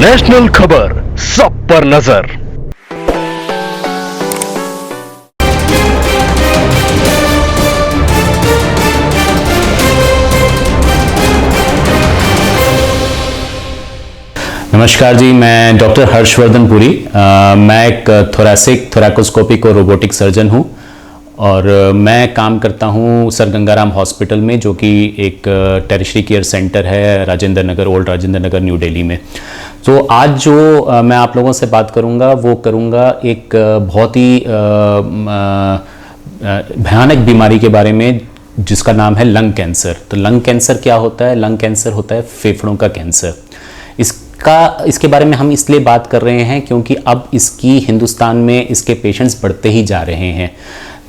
National खबर, सब पर नजर। नमस्कार जी, मैं डॉक्टर हर्षवर्धन पुरी। मैं एक थोरैकोस्कोपिक और रोबोटिक सर्जन हूं और मैं काम करता हूं सर गंगाराम हॉस्पिटल में, जो कि एक टेरिशरी केयर सेंटर है राजेंद्र नगर, ओल्ड राजेंद्र नगर, न्यू दिल्ली में। तो आज जो मैं आप लोगों से बात करूंगा वो करूंगा एक बहुत ही भयानक बीमारी के बारे में जिसका नाम है लंग कैंसर। तो लंग कैंसर क्या होता है? लंग कैंसर होता है फेफड़ों का कैंसर। इसके बारे में हम इसलिए बात कर रहे हैं क्योंकि अब इसकी हिंदुस्तान में इसके पेशेंट्स बढ़ते ही जा रहे हैं।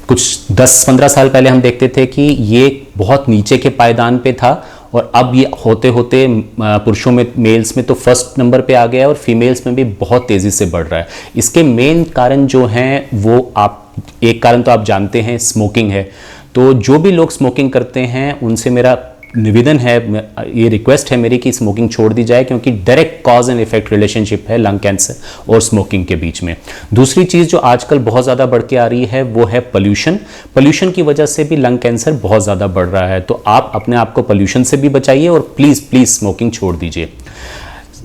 कुछ 10-15 साल पहले हम देखते थे कि ये बहुत नीचे के पायदान पे था और अब ये होते होते पुरुषों में, मेल्स में तो फर्स्ट नंबर पे आ गया है और फीमेल्स में भी बहुत तेज़ी से बढ़ रहा है। इसके मेन कारण जो हैं वो एक कारण तो आप जानते हैं, स्मोकिंग है। तो जो भी लोग स्मोकिंग करते हैं उनसे मेरा निवेदन है, ये रिक्वेस्ट है मेरी कि स्मोकिंग छोड़ दी जाए, क्योंकि direct cause and effect relationship है लंग कैंसर और स्मोकिंग के बीच में। दूसरी चीज़ जो आजकल बहुत ज़्यादा बढ़ के आ रही है वो है पोल्यूशन। पोल्यूशन की वजह से भी लंग कैंसर बहुत ज़्यादा बढ़ रहा है। तो आप अपने आप को पोल्यूशन से भी बचाइए और प्लीज़ स्मोकिंग छोड़ दीजिए।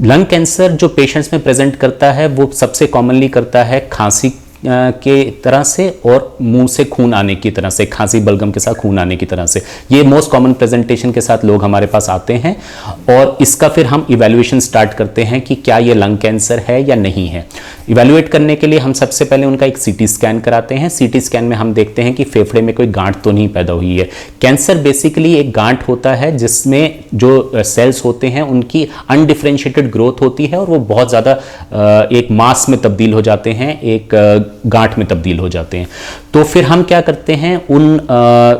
लंग कैंसर जो पेशेंट्स में प्रेजेंट करता है वो सबसे कॉमनली करता है खांसी के तरह से और मुंह से खून आने की तरह से, खांसी बलगम के साथ खून आने की तरह से। ये मोस्ट कॉमन प्रेजेंटेशन के साथ लोग हमारे पास आते हैं और इसका फिर हम इवैल्यूएशन स्टार्ट करते हैं कि क्या ये लंग कैंसर है या नहीं है। इवैल्यूएट करने के लिए हम सबसे पहले उनका एक सीटी स्कैन कराते हैं। सीटी स्कैन में हम देखते हैं कि फेफड़े में कोई गांठ तो नहीं पैदा हुई है। कैंसर बेसिकली एक गांठ होता है जिसमें जो सेल्स होते हैं उनकी अनडिफरेंशिएटेड ग्रोथ होती है और वो बहुत ज़्यादा एक मास में तब्दील हो जाते हैं, एक गांठ में तब्दील हो जाते हैं। तो फिर हम क्या करते हैं, उन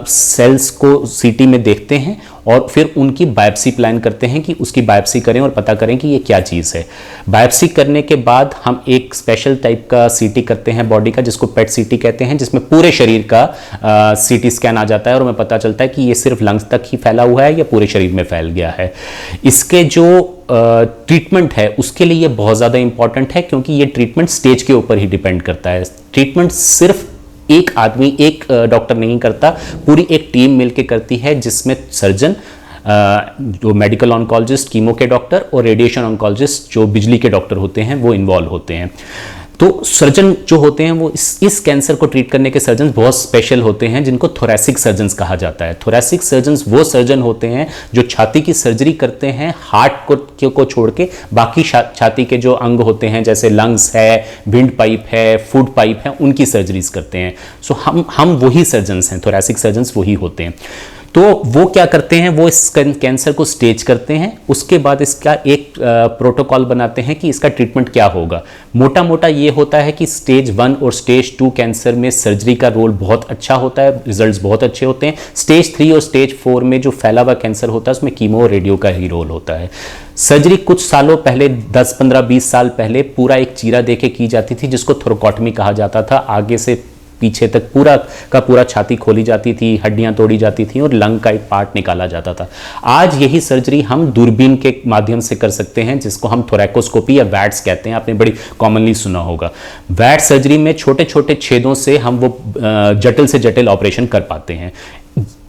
सेल्स को सीटी में देखते हैं और फिर उनकी बायोप्सी प्लान करते हैं कि उसकी बायोप्सी करें और पता करें कि ये क्या चीज़ है। बायोप्सी करने के बाद हम एक स्पेशल टाइप का सीटी करते हैं बॉडी का, जिसको पेट सीटी कहते हैं, जिसमें पूरे शरीर का सीटी स्कैन आ जाता है और हमें पता चलता है कि ये सिर्फ लंग्स तक ही फैला हुआ है या पूरे शरीर में फैल गया है। इसके जो ट्रीटमेंट है उसके लिए ये बहुत ज़्यादा इंपॉर्टेंट है, क्योंकि ये ट्रीटमेंट स्टेज के ऊपर ही डिपेंड करता है। ट्रीटमेंट सिर्फ एक आदमी, एक डॉक्टर नहीं करता, पूरी एक टीम मिलकर करती है, जिसमें सर्जन, जो मेडिकल ऑन्कोलॉजिस्ट, कीमो के डॉक्टर और रेडिएशन ऑन्कोलॉजिस्ट जो बिजली के डॉक्टर होते हैं वो इन्वॉल्व होते हैं। तो सर्जन जो होते हैं वो इस कैंसर को ट्रीट करने के सर्जन बहुत स्पेशल होते हैं, जिनको थोरैसिक सर्जन्स कहा जाता है। थोरैसिक सर्जन्स वो सर्जन होते हैं जो छाती की सर्जरी करते हैं, हार्ट को छोड़ के बाकी छाती के जो अंग होते हैं जैसे लंग्स है, विंड पाइप है, फूड पाइप है, उनकी सर्जरीज करते हैं। सो हम वही सर्जन्स हैं, थोरैसिक सर्जन्स वही होते हैं। तो वो क्या करते हैं, वो इस कैंसर को स्टेज करते हैं, उसके बाद इसका एक प्रोटोकॉल बनाते हैं कि इसका ट्रीटमेंट क्या होगा। मोटा मोटा ये होता है कि स्टेज 1 और स्टेज 2 कैंसर में सर्जरी का रोल बहुत अच्छा होता है, रिजल्ट्स बहुत अच्छे होते हैं। स्टेज 3 और स्टेज 4 में जो फैला हुआ कैंसर होता है उसमें कीमो और रेडियो का ही रोल होता है। सर्जरी कुछ सालों पहले, 10, 15, 20 साल पहले पूरा एक चीरा देके की जाती थी, जिसको थोरैकोटॉमी कहा जाता था। आगे से पीछे तक पूरा का पूरा छाती खोली जाती थी, हड्डियां तोड़ी जाती थी और लंग का एक पार्ट निकाला जाता था। आज यही सर्जरी हम दूरबीन के माध्यम से कर सकते हैं, जिसको हम थोरैकोस्कोपी या वैट्स कहते हैं। आपने बड़ी कॉमनली सुना होगा। वैट सर्जरी में छोटे छोटे छेदों से हम वो जटिल से जटिल ऑपरेशन कर पाते हैं।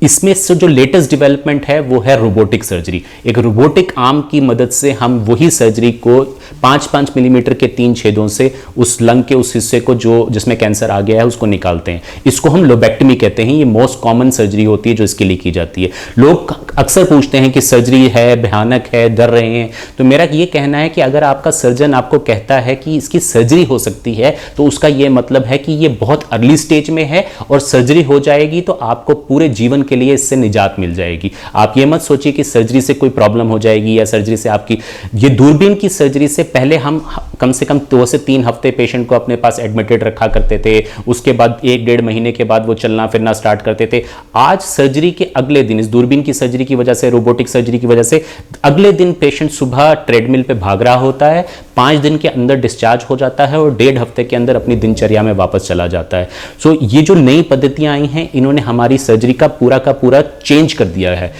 इसमें से जो लेटेस्ट डेवलपमेंट है वो है रोबोटिक सर्जरी। एक रोबोटिक आर्म की मदद से हम वही सर्जरी को 5-5 मिलीमीटर के 3 छेदों से उस लंग के उस हिस्से को जिसमें कैंसर आ गया है उसको निकालते हैं। इसको हम लोबेक्टमी कहते हैं। ये मोस्ट कॉमन सर्जरी होती है जो इसके लिए की जाती है। लोग अक्सर पूछते हैं कि सर्जरी है, भयानक है, डर रहे हैं। तो मेरा ये कहना है कि अगर आपका सर्जन आपको कहता है कि इसकी सर्जरी हो सकती है तो उसका ये मतलब है कि ये बहुत अर्ली स्टेज में है और सर्जरी हो जाएगी तो आपको पूरे जीवन के लिए इससे निजात मिल जाएगी। आप ये मत सोचिए कि सर्जरी से कोई प्रॉब्लम हो जाएगी या सर्जरी से आपकी, ये दूरबीन की सर्जरी से पहले हम कम से कम 2 से 3 हफ्ते पेशेंट को अपने पास एडमिटेड रखा करते थे। उसके बाद 1-1.5 महीने के बाद वो चलना फिरना स्टार्ट करते थे। आज सर्जरी के अगले दिन, इस दूरबीन की सर्जरी की वजह से, रोबोटिक सर्जरी की वजह से, अगले दिन पेशेंट सुबह ट्रेडमिल पे भाग रहा होता है, 5 दिन के अंदर डिस्चार्ज हो जाता है और 1.5 हफ्ते के अंदर अपनी दिनचर्या में वापस चला जाता है। सो ये जो नई पद्धतियां आई हैं इन्होंने हमारी सर्जरी का पूरा चेंज कर दिया है।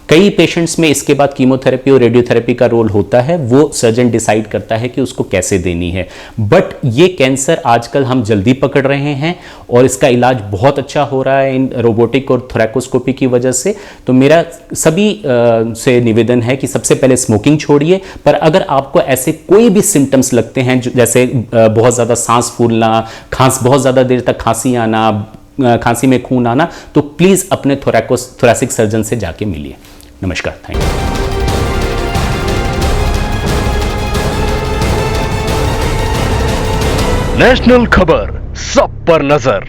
कई पेशेंट्स में इसके बाद कीमोथेरेपी और रेडियोथेरेपी का रोल होता है, वो सर्जन डिसाइड करता है कि उसको कैसे देनी है। बट ये कैंसर आजकल हम जल्दी पकड़ रहे हैं और इसका इलाज बहुत अच्छा हो रहा है इन रोबोटिक और थोरैकोस्कोपी की वजह से। तो मेरा सभी से निवेदन है कि सबसे पहले स्मोकिंग छोड़िए, पर अगर आपको ऐसे कोई भी सिम्टम्स लगते हैं जैसे बहुत ज़्यादा सांस फूलना, बहुत ज़्यादा देर तक खांसी आना, खांसी में खून आना, तो प्लीज़ अपने थोरैसिक सर्जन से जाके मिलिए। नमस्कार, थैंक यू। नेशनल खबर सब पर नजर।